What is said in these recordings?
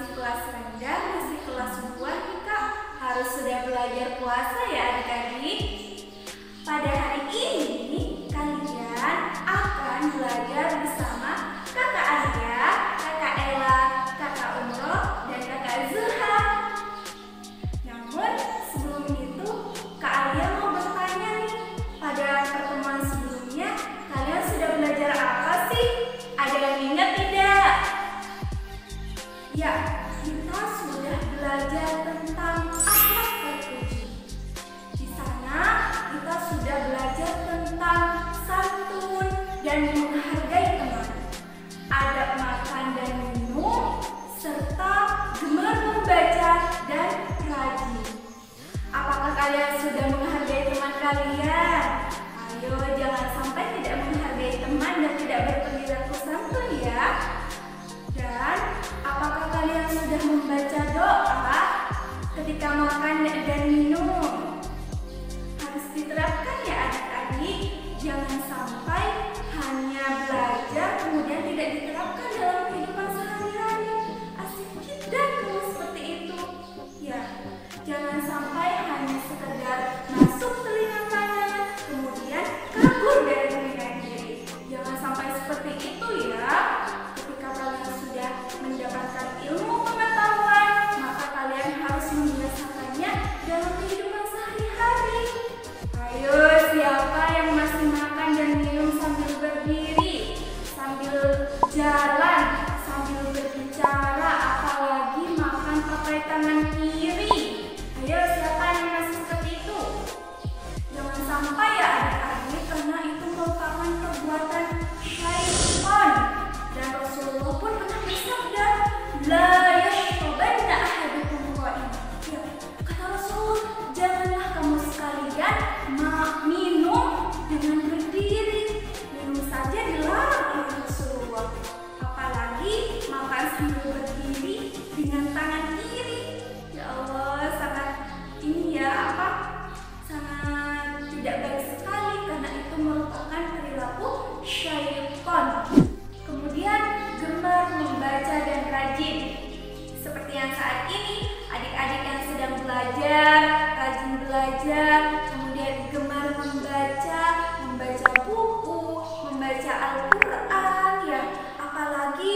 masih kelas rendah, masih kelas 2 nih Kak, harus sudah belajar puasa ya adik-adik. Pada hari ini kalian akan belajar bersama Kakak Arya, Kakak Ella, Kakak Umroh, dan Kakak Zulha. Namun sebelum itu Kak Arya mau bertanya nih, pada pertemuan sebelumnya kalian sudah belajar apa sih? Ada yang ingat tidak? Ya, kita sudah belajar tentang akhlak terpuji. Di sana kita sudah belajar tentang santun dan menghargai teman, adab makan dan minum, serta gemar membaca dan rajin. Apakah kalian sudah menghargai teman kalian? Ayo, jangan sampai tidak menghargai teman dan tidak berperilaku santun ya. Dan apakah kalian sudah membaca doa ketika makan dan minum? Harus diterapkan ya adik-adik. Jangan sampai hanya belajar kemudian tidak diterapkan dalam kehidupan sehari-hari. Asik tidak kalau seperti itu. Ya, jangan sampai hanya sekedar masuk telinga kanan kemudian kabur dari telinga kiri. Jangan sampai seperti itu ya. Ketika kalian sudah mendapatkan ilmu pengetahuan, maka kalian harus membiasakannya dalam kehidupan sehari-hari. Ayo, siapa yang masih makan dan minum sambil berdiri, sambil jalan, sambil berbicara, apalagi makan pakai tangan kiri? Ayo, siapa yang masih seperti itu? Jangan sampai ya adik-adik, karena itu merupakan perbuatan syaitan. Dan Rasulullah pun pernah bersabda, la yashrabanna ahadukum qa'im. Ya, kata Rasul, janganlah kamu sekalian minum dengan berdiri. Minum saja dilarang oleh Rasulullah, apalagi makan sambil berdiri dengan tangan kiri. Ya Allah, sangat sangat tidak baik sekali, karena itu merupakan perilaku syaitan. Kemudian gemar membaca dan rajin. Seperti yang saat ini, adik-adik yang sedang belajar, rajin belajar, kemudian gemar membaca buku, membaca Al-Quran ya. Apalagi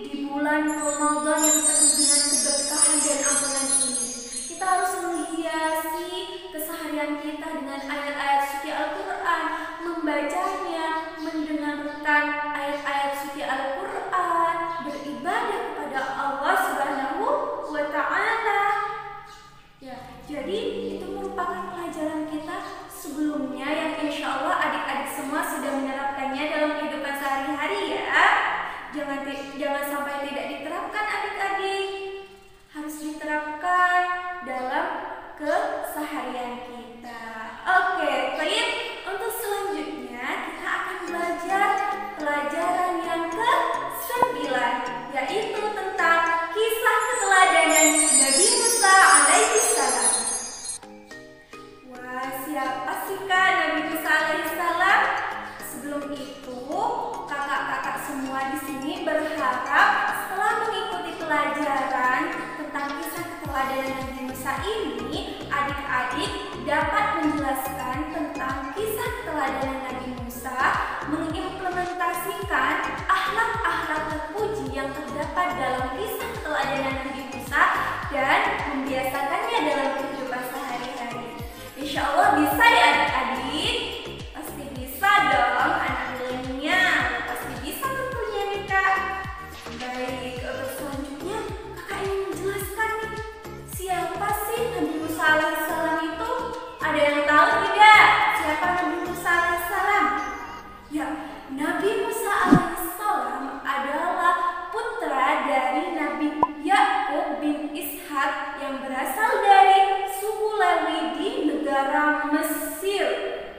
di bulan Ramadan yang penuh dengan keberkahan dan ampunan ini. Kita harus menghiasi keseharian kita dengan ayat-ayat suci Al-Quran, membacanya, mendengarkan ayat-ayat suci Al-Quran, beribadah kepada Allah Subhanahu wa Ta'ala. Ya, jadi itu merupakan pelajaran kita sebelumnya yang insya Allah adik-adik semua sudah menerapkannya dalam kehidupan sehari-hari ya. Jangan sampai tidak diterapkan adik-adik. Harus diterapkan dalam keseharian kita. Oke, baik. Untuk selanjutnya kita akan belajar pelajaran yang ke-9, yaitu tentang kisah keteladanan Nabi Musa alaihissalam. Wah, siapa sih Kak Nabi Musa alaihissalam? Sebelum itu, kakak-kakak semua di sini berharap setelah mengikuti pelajaran tentang kisah keteladanan Nabi Musa ini, adik-adik dapat menjelaskan tentang kisah keteladanan Nabi Musa, mengimplementasikan akhlak-akhlak terpuji yang terdapat dalam kisah keteladanan Nabi Musa dan membiasakannya dalam kehidupan sehari-hari. Insya Allah bisa ya adik-adik? Pasti bisa dong anak milenial, pasti bisa tentunya nih Kak. Baik, untuk selanjutnya kakak ingin menjelaskan nih, siapa sih Nabi Musa alaihissalam itu? Ada yang tahu tidak siapa Nabi Musa alaihissalam? Ya, Nabi Musa alaihissalam adalah putra dari Nabi Yakub bin Ishak yang berasal dari suku Lewi di negara Mesir.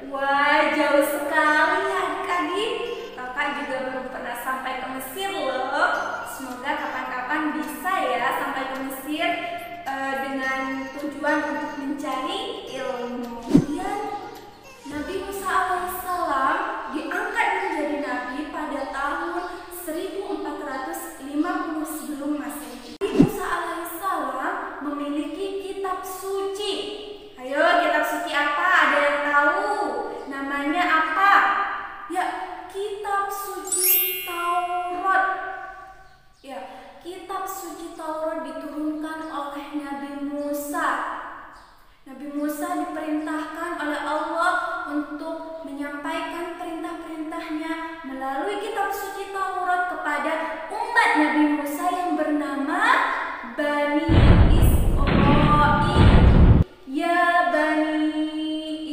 Wah, jauh sekali ya adik-adik. Kakak juga belum pernah sampai ke Mesir loh. Semoga kapan-kapan bisa ya sampai ke Mesir dengan tujuan untuk mencari ilmu. Kemudian Nabi Musa alaihissalam diangkat menjadi nabi pada tahun 1450 sebelum Masehi. Nabi Musa Musa diperintahkan oleh Allah untuk menyampaikan perintah-perintahnya melalui kitab suci Taurat kepada umat Nabi Musa yang bernama Bani Israil. Ya Bani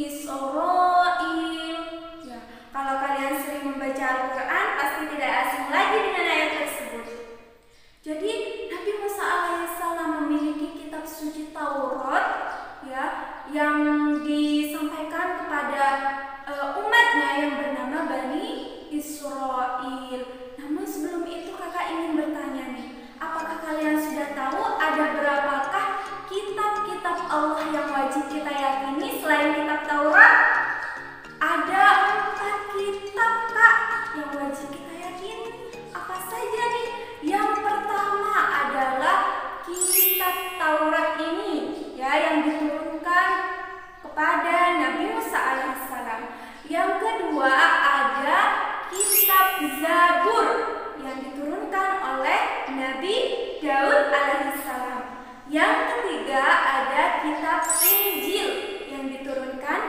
Israil. Ya, kalau kalian sering membaca Al-Quran pasti tidak asing lagi dengan ayat tersebut. Jadi Nabi Musa alaihissalam memiliki kitab suci Taurat, ya, yang disampaikan kepada umatnya yang bernama Bani Israil. Namun sebelum itu kakak ingin bertanya nih, apakah kalian sudah tahu ada berapakah kitab-kitab Allah yang wajib kita yakini selain kitab Taurat? Ada 4 kitab kak yang wajib kita yakini. Apa saja nih? Yang pertama adalah kitab Taurat ini, ya, yang diturunkan kepada Nabi Musa alaihissalam. Yang kedua ada kitab Zabur yang diturunkan oleh Nabi Daud alaihissalam. Yang ketiga ada kitab Injil yang diturunkan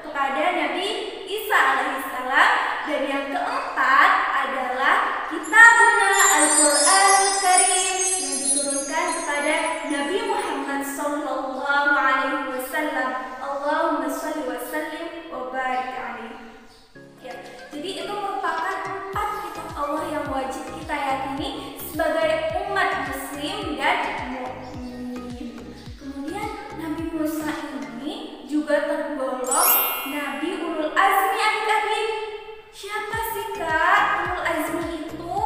kepada Nabi Isa alaihissalam. Dan yang keempat adalah kitabuna Al-Quran Karim yang diturunkan kepada Nabi Muhammad sallallahu alaihi wasallam. Allahumma shalli wa sallim wa barik alaihi. Ya, jadi itu merupakan 4 kitab Allah yang wajib kita yakini sebagai umat muslim dan mukmin. Kemudian Nabi Musa ini juga tergolong Nabi Ulul Azmi adik-adik. Siapa sih kak Ulul Azmi itu?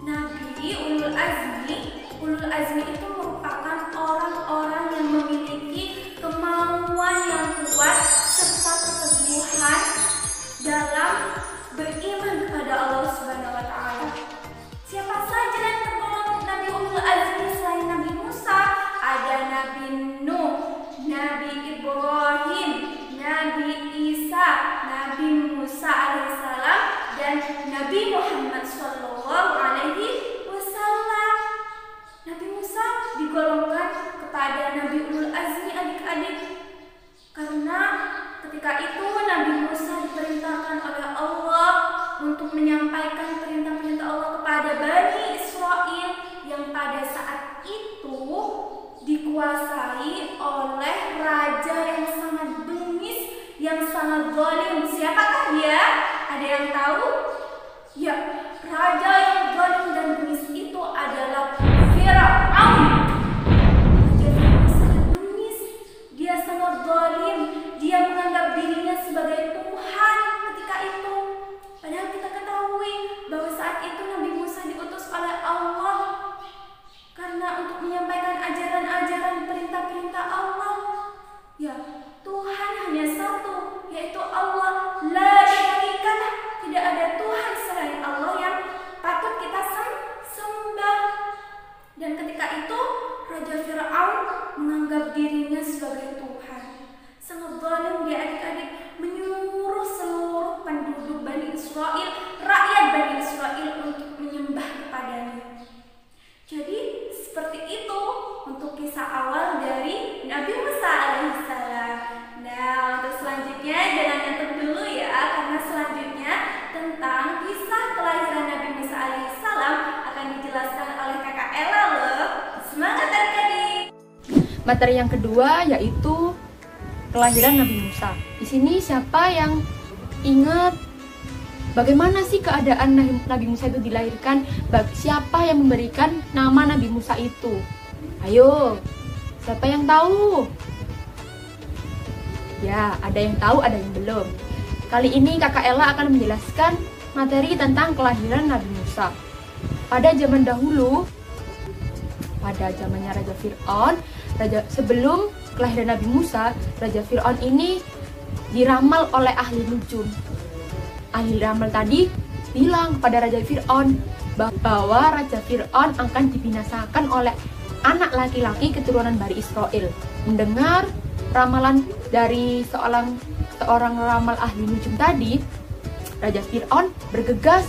Nabi Ulul Azmi. Ulul Azmi itu merupakan orang-orang yang memiliki kemauan yang kuat serta keteguhan dalam beriman kepada Allah Subhanahu wa taala. Siapa saja yang tergolong Nabi Ulul Azmi selain Nabi Musa? Ada Nabi Nuh, Nabi Ibrahim, Nabi Isa, Nabi Musa alaihissalam, dan Nabi Muhammad sallallahu alaihi wasallam. Nabi Musa digolongkan kepada Nabi Ulul Azmi adik-adik karena ketika itu Nabi Musa diperintahkan oleh Allah untuk menyampaikan perintah-perintah Allah kepada Bani Israil yang pada saat itu dikuasai oleh raja yang sangat bengis, yang sangat zalim. Siapakah dia? Ada yang tahu? Ya, raja yang zalim dan bengis itu adalah Firaun. Raja Firaun sangat bengis, dia sangat zalim, dia menganggap dirinya sebagai Tuhan ketika itu. Padahal kita ketahui bahwa saat itu Nabi Musa diutus oleh Allah karena untuk menyampaikan ajaran-ajaran perintah-perintah Allah. Ya, Tuhan hanya satu, yaitu Allah. La syarikalah, tidak ada Tuhan selain Allah yang patut kita sembah. Dan ketika itu Raja Firaun menganggap dirinya sebagai Tuhan. Sangat zalim dia adik-adik, menyuruh seluruh penduduk Bani Israil, rakyat Bani Israil untuk menyembah kepadanya. Jadi seperti itu untuk kisah awal dari Nabi Musa alaihissalam. Nah, untuk selanjutnya jangan nyantuk dulu ya, karena selanjutnya tentang kisah kelahiran Nabi Musa alaihissalam akan dijelaskan oleh kakak Ella loh. Semangat adik-adik. Materi yang kedua yaitu kelahiran Nabi Musa. Di sini siapa yang ingat bagaimana sih keadaan Nabi Musa itu dilahirkan? Siapa yang memberikan nama Nabi Musa itu? Ayo, siapa yang tahu? Ya, ada yang tahu, ada yang belum. Kali ini kakak Ella akan menjelaskan materi tentang kelahiran Nabi Musa. Pada zaman dahulu, pada zamannya Raja Fir'aun, sebelum kelahiran Nabi Musa, Raja Fir'aun ini diramal oleh ahli nujum. Ahli ramal tadi bilang kepada Raja Fir'aun bahwa Raja Fir'aun akan dibinasakan oleh anak laki-laki keturunan Bani Israil. Mendengar ramalan dari seorang ramal ahli nujum tadi, Raja Fir'aun bergegas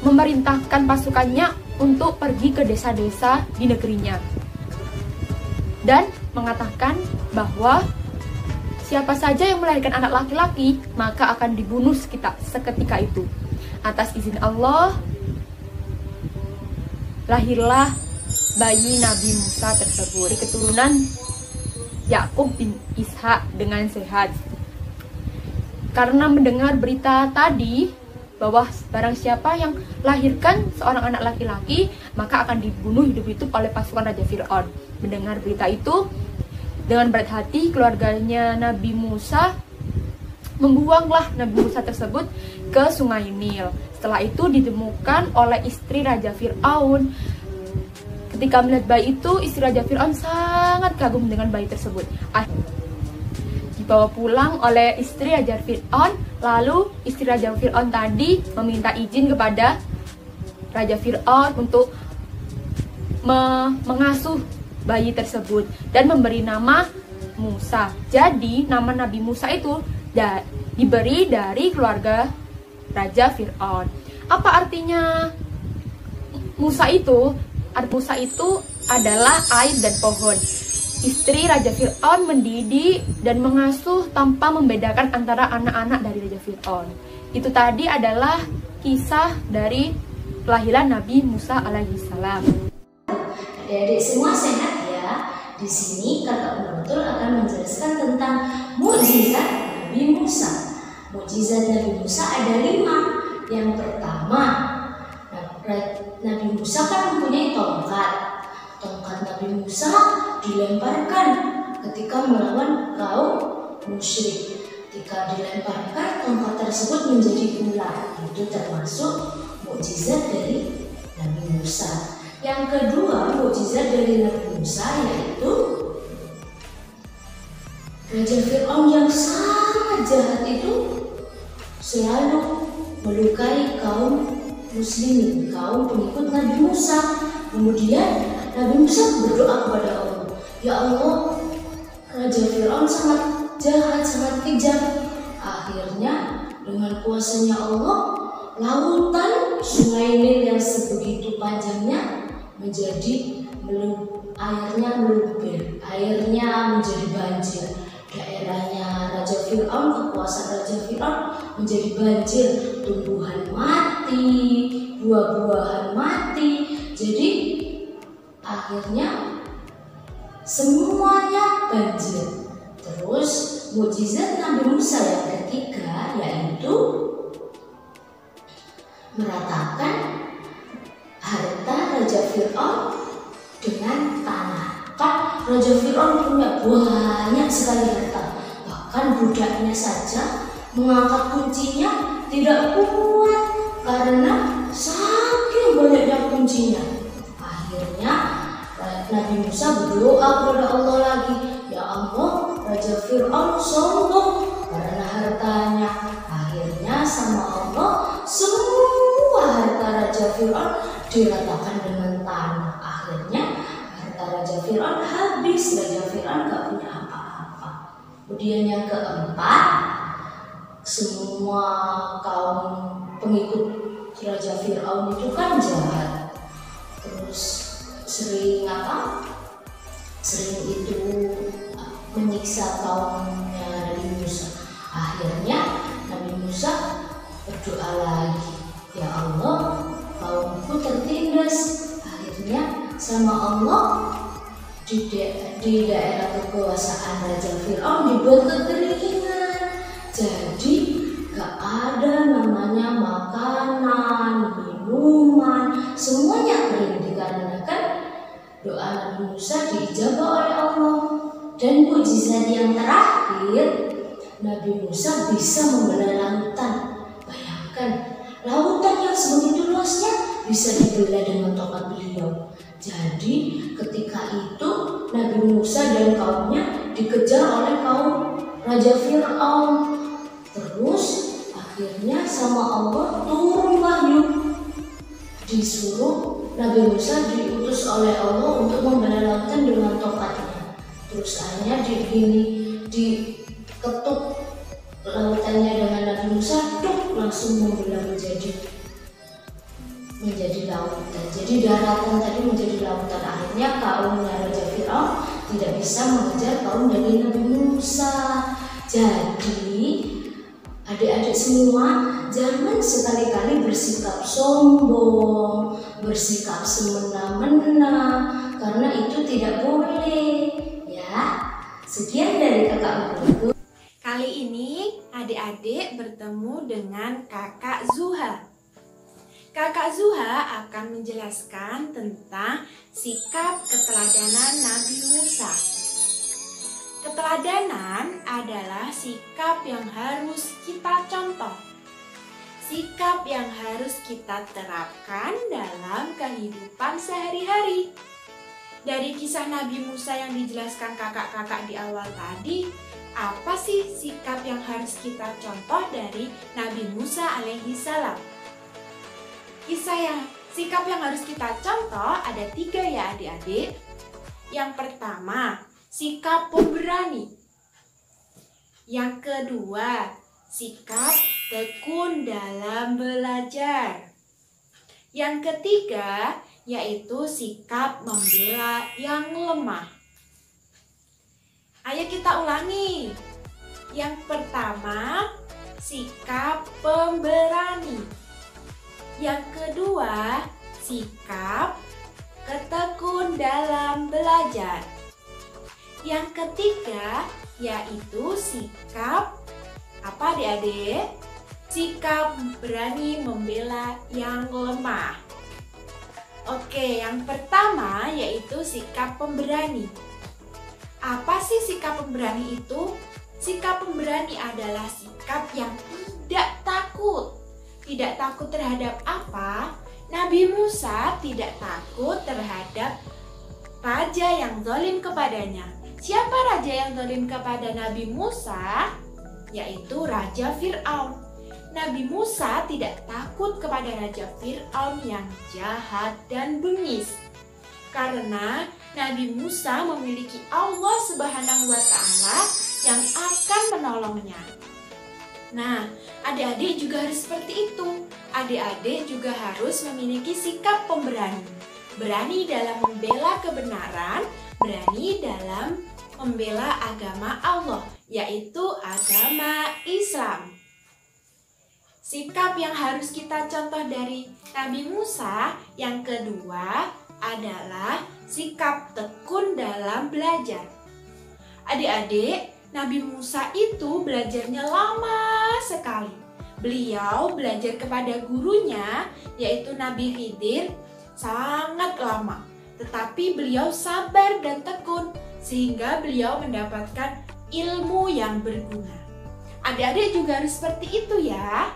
memerintahkan pasukannya untuk pergi ke desa-desa di negerinya dan mengatakan bahwa siapa saja yang melahirkan anak laki-laki, maka akan dibunuh seketika itu. Atas izin Allah, lahirlah bayi Nabi Musa tersebut, keturunan Yakub bin Ishak dengan sehat. Karena mendengar berita tadi bahwa barang siapa yang lahirkan seorang anak laki-laki, maka akan dibunuh hidup-hidup oleh pasukan Raja Fir'aun. Mendengar berita itu, dengan berat hati keluarganya Nabi Musa membuanglah Nabi Musa tersebut ke Sungai Nil. Setelah itu ditemukan oleh istri Raja Fir'aun. Ketika melihat bayi itu, istri Raja Fir'aun sangat kagum dengan bayi tersebut. Dibawa pulang oleh istri Raja Fir'aun, lalu istri Raja Fir'aun tadi meminta izin kepada Raja Fir'aun untuk mengasuh bayi tersebut dan memberi nama Musa. Jadi nama Nabi Musa itu diberi dari keluarga Raja Fir'aun. Apa artinya Musa itu? Musa itu adalah air dan pohon. Istri Raja Fir'aun mendidik dan mengasuh tanpa membedakan antara anak-anak dari Raja Fir'aun. Itu tadi adalah kisah dari kelahiran Nabi Musa alaihissalam. Adik-adik semua sehat ya. Di sini Kakak Nurul akan menjelaskan tentang mukjizat Nabi Musa. Mukjizat Nabi Musa ada 5. Yang pertama, Nabi Musa kan mempunyai tongkat. Tongkat Nabi Musa dilemparkan ketika melawan kaum musyrik. Ketika dilemparkan, tongkat tersebut menjadi ular. Itu termasuk mukjizat dari Nabi Musa. Yang kedua, mukjizat dari Nabi Musa yaitu Raja Fir'aun yang sangat jahat itu selalu melukai kaum muslimin, kaum pengikut Nabi Musa. Kemudian Nabi Musa berdoa kepada Allah, "Ya Allah, Raja Fir'aun sangat jahat, sangat kejam." Akhirnya dengan kuasanya Allah, lautan Sungai Nil yang sebegitu panjangnya menjadi airnya meluber, airnya menjadi banjir. Daerahnya Raja Fir'aun, kekuasaan Raja Fir'aun menjadi banjir, tumbuhan mati, buah-buahan mati. Jadi akhirnya semuanya banjir. Terus mukjizat Nabi Musa yang ketiga yaitu meratakan harta Raja Fir'aun dengan tanah. Kan Raja Fir'aun punya banyak sekali harta, bahkan budaknya saja mengangkat kuncinya tidak kuat karena saking banyaknya kuncinya. Akhirnya Nabi Musa berdoa kepada Allah lagi, "Ya Allah, Raja Fir'aun sombong karena hartanya." Akhirnya sama Allah semua harta Raja Fir'aun diratakan dengan tanah. Akhirnya Raja Fir'aun habis, Raja Fir'aun gak punya apa-apa. Kemudian yang keempat, semua kaum pengikut Raja Fir'aun itu kan jahat. Terus sering itu menyiksa kaumnya Nabi Musa. Akhirnya Nabi Musa berdoa lagi, "Ya Allah, kaumku tertindas." Akhirnya sama Allah di daerah kekuasaan Raja Fir'aun dibuat kekeringan. Jadi gak ada namanya makanan, minuman, semuanya kering dikarenakan doa Nabi Musa diijabah oleh Allah. Dan mukjizat yang terakhir, Nabi Musa bisa membelah lautan. Bayangkan, lautan yang sebegitu luasnya bisa dibelah dengan tongkat beliau. Jadi ketika itu Nabi Musa dan kaumnya dikejar oleh kaum Raja Fir'aun. Terus akhirnya sama Allah turun wahyu, disuruh Nabi Musa diutus oleh Allah untuk membelah lautan dengan tongkatnya. Terus akhirnya diketuk lautannya dengan Nabi Musa, langsung membelah menjadi lautan. Jadi daratan tadi menjadi lautan. Akhirnya kaumnya Raja Fir'aun tidak bisa mengejar kaum dari Nabi Musa. Jadi, adik-adik semua jangan sekali-kali bersikap sombong, bersikap semena-mena, karena itu tidak boleh. Ya, sekian dari kakak Guru. Kali ini adik-adik bertemu dengan kakak Zuha. Kakak Zuha akan menjelaskan tentang sikap keteladanan Nabi Musa. Keteladanan adalah sikap yang harus kita contoh, sikap yang harus kita terapkan dalam kehidupan sehari-hari. Dari kisah Nabi Musa yang dijelaskan kakak-kakak di awal tadi, apa sih sikap yang harus kita contoh dari Nabi Musa alaihi salam? Sikap yang harus kita contoh ada 3 ya adik-adik. Yang pertama, sikap pemberani. Yang kedua, sikap tekun dalam belajar. Yang ketiga, yaitu sikap membela yang lemah. Ayo kita ulangi. Yang pertama, sikap pemberani. Yang kedua, sikap ketekun dalam belajar. Yang ketiga, yaitu sikap apa adik-adik? Sikap berani membela yang lemah. Oke, yang pertama yaitu sikap pemberani. Apa sih sikap pemberani itu? Sikap pemberani adalah sikap yang tidak takut. Tidak takut terhadap apa? Nabi Musa tidak takut terhadap raja yang zalim kepadanya. Siapa raja yang zalim kepada Nabi Musa? Yaitu Raja Fir'aun. Nabi Musa tidak takut kepada Raja Fir'aun yang jahat dan bengis. Karena Nabi Musa memiliki Allah Subhanahu wa Ta'ala yang akan menolongnya. Nah, adik-adik juga harus seperti itu. Adik-adik juga harus memiliki sikap pemberani. Berani dalam membela kebenaran, berani dalam membela agama Allah, yaitu agama Islam. Sikap yang harus kita contoh dari Nabi Musa yang kedua adalah sikap tekun dalam belajar. Adik-adik, Nabi Musa itu belajarnya lama sekali. Beliau belajar kepada gurunya, yaitu Nabi Khidir, sangat lama. Tetapi beliau sabar dan tekun, sehingga beliau mendapatkan ilmu yang berguna. Adik-adik juga harus seperti itu ya.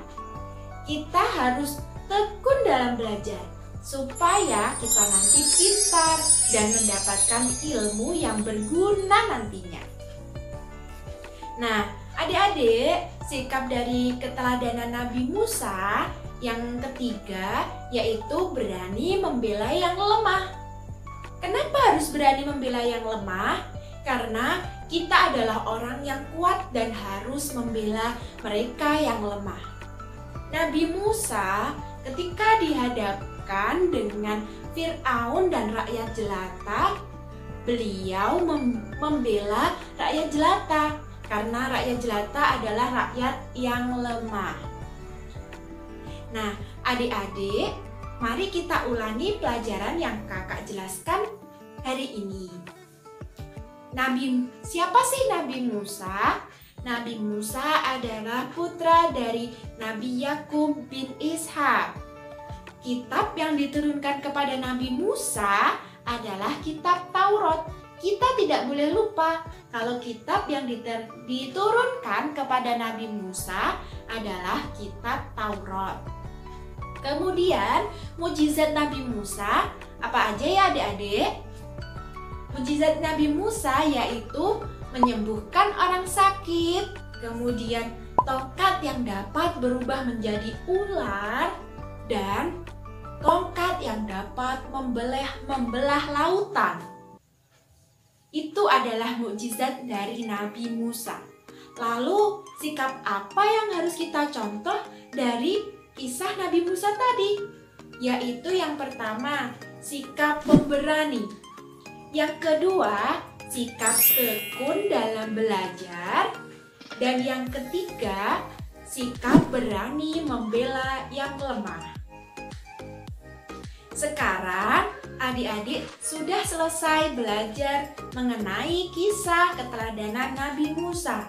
Kita harus tekun dalam belajar, supaya kita nanti pintar dan mendapatkan ilmu yang berguna nantinya. Nah, adik-adik, sikap dari keteladanan Nabi Musa yang ketiga yaitu berani membela yang lemah. Kenapa harus berani membela yang lemah? Karena kita adalah orang yang kuat dan harus membela mereka yang lemah. Nabi Musa ketika dihadapkan dengan Fir'aun dan rakyat jelata, beliau membela rakyat jelata karena rakyat jelata adalah rakyat yang lemah. Nah, adik-adik, mari kita ulangi pelajaran yang kakak jelaskan hari ini. Siapa sih Nabi Musa? Nabi Musa adalah putra dari Nabi Yakub bin Ishak. Kitab yang diturunkan kepada Nabi Musa adalah kitab Taurat. Kita tidak boleh lupa kalau kitab yang diturunkan kepada Nabi Musa adalah kitab Taurat. Kemudian mukjizat Nabi Musa apa aja ya adik-adik? Mukjizat Nabi Musa yaitu menyembuhkan orang sakit, kemudian tongkat yang dapat berubah menjadi ular, dan tongkat yang dapat membelah lautan. Itu adalah mukjizat dari Nabi Musa. Lalu sikap apa yang harus kita contoh dari kisah Nabi Musa tadi? Yaitu yang pertama, sikap pemberani. Yang kedua, sikap tekun dalam belajar. Dan yang ketiga, sikap berani membela yang lemah. Sekarang adik-adik sudah selesai belajar mengenai kisah keteladanan Nabi Musa.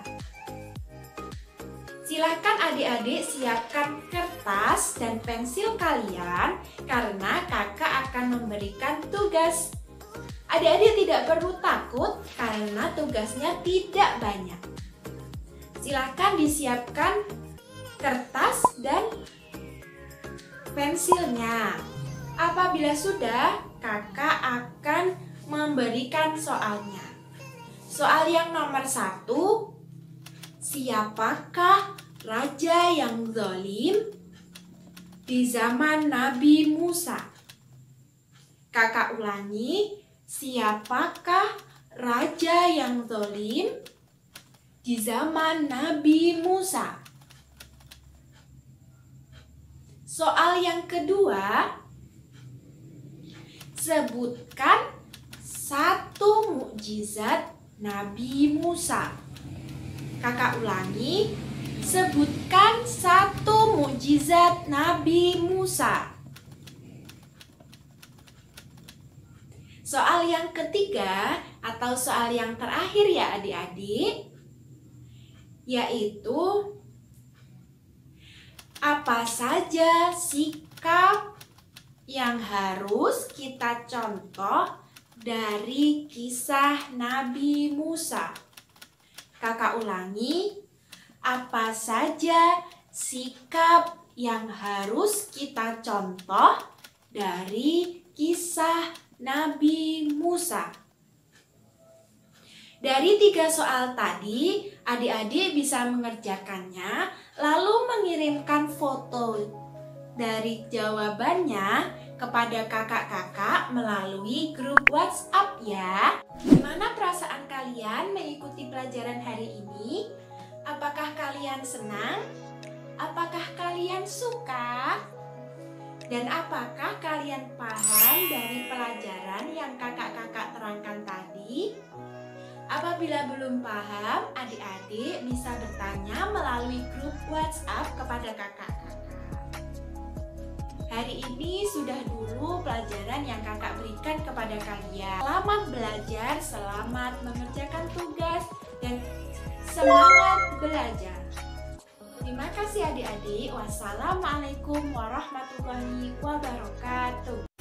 Silakan adik-adik siapkan kertas dan pensil kalian karena kakak akan memberikan tugas. Adik-adik tidak perlu takut karena tugasnya tidak banyak. Silakan disiapkan kertas dan pensilnya. Apabila sudah, kakak akan memberikan soalnya. Soal yang nomor 1, siapakah raja yang zalim di zaman Nabi Musa? Kakak ulangi, siapakah raja yang zalim di zaman Nabi Musa? Soal yang kedua, sebutkan satu mukjizat Nabi Musa. Kakak ulangi, sebutkan satu mukjizat Nabi Musa. Soal yang ketiga atau soal yang terakhir ya adik-adik, yaitu apa saja sikap yang harus kita contoh dari kisah Nabi Musa. Kakak ulangi, apa saja sikap yang harus kita contoh dari kisah Nabi Musa? Dari 3 soal tadi, adik-adik bisa mengerjakannya, lalu mengirimkan foto dari jawabannya kepada kakak-kakak melalui grup WhatsApp ya. Gimana perasaan kalian mengikuti pelajaran hari ini? Apakah kalian senang? Apakah kalian suka? Dan apakah kalian paham dari pelajaran yang kakak-kakak terangkan tadi? Apabila belum paham, adik-adik bisa bertanya melalui grup WhatsApp kepada kakak-kakak. Hari ini sudah dulu pelajaran yang kakak berikan kepada kalian. Selamat belajar, selamat mengerjakan tugas, dan semangat belajar. Terima kasih adik-adik. Wassalamualaikum warahmatullahi wabarakatuh.